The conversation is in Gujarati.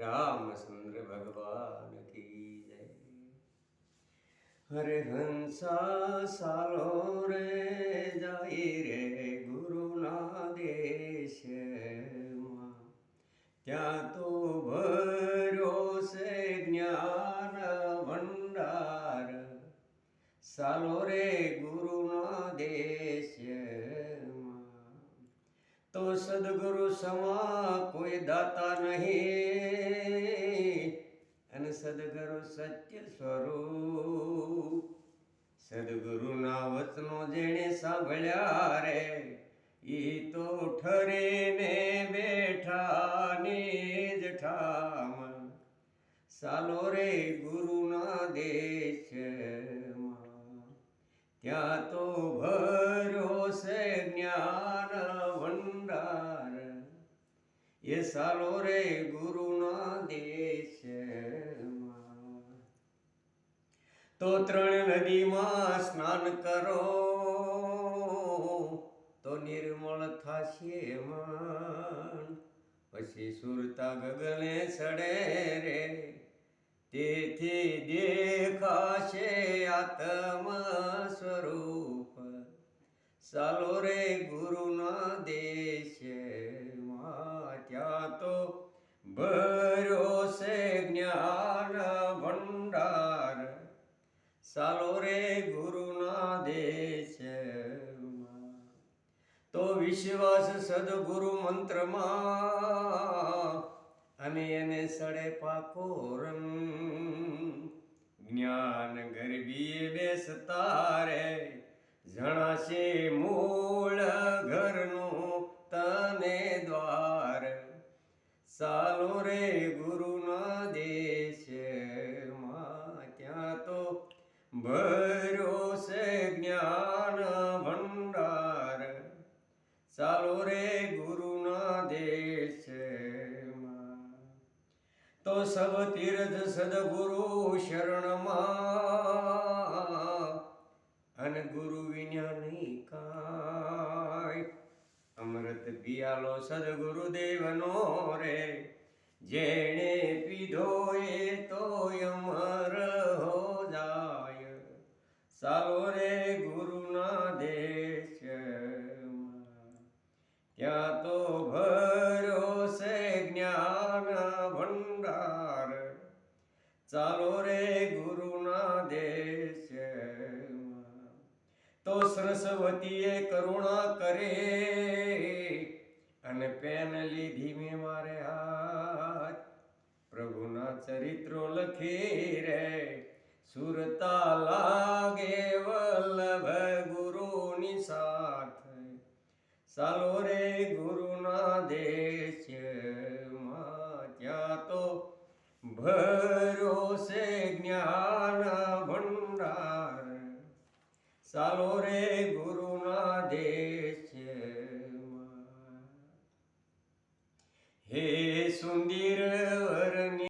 રામચંદ્ર ભગવાન કી જય. હરે હંસા સાલો રે જાય રે ગુરુના દેશમાં, ત્યાં તો ભર્યો છે જ્ઞાન ભંડાર. સાલો રે ગુરુના દેશમાં, તો સદગુરુ સમા કોઈ દાતા નહીં, અને સદગુરુ સત્ય સ્વરૂપ. સદગુરુના વચનો જેણે સાંભળ્યા રે, ઈ તો ઠરીને બેઠા નિજ ઠામ. સાલો રે ગુરુના દેશમાં, ત્યાં તો ભર્યો છે જ્ઞાન ભંડાર. એ સાલો રે ગુરુના દેશમાં, તો ત્રણ નદીમાં સ્નાન કરો તો નિર્મળ થાશે મન. પછી સુરતા ગગને ચડે રે, તેથી દેખાશે આત્મ સ્વરૂપ. સાલો રે ગુરુના દેશમાં, ત્યાં તો ભર્યો છે જ્ઞાન ભંડાર. સાલો રે ગુરુના દેશમાં, તો વિશ્વાસ સદગુરુ મંત્રમાં, અને એને સડે પાકો રંગ. જ્ઞાન ગરબીએ બેસતા રે, જણાશે મૂળ ઘરનું તને દ્વાર. સાલો રે ગુરુના દેશમાં, ત્યાં તો ભર્યો છે જ્ઞાન ભંડાર. સાલો રે ગુરુના દેશમાં, તો સબ તીર્થ સદગુરુ શરણમાં, અને ગુરુ વિના નહીં કાંઈ. અમૃત પિયાલો સદગુરુ દેવનો રે, જેણે પીધો એ તો અમર હો જાય. સાલો રે ગુરુના દેશમાં, ત્યાં તો ભર્યો છે જ્ઞાન ભંડાર. ચાલો રે ગુરુના દેશમાં, તો સરસ્વતીએ કરુણા કરે, અને પેન લીધી મેં મારે હાથ. પ્રભુના ચરિત્રો લખી રે, સુરતા લાગે વલ્લભ ગુરુની સાથ. સાલો રે ગુરુના દેશમાં, ત્યાં તો ભર્યો છે જ્ઞાન ભંડાર. સાલો રે ગુરુના દેશમાં, હે સુંદર વરની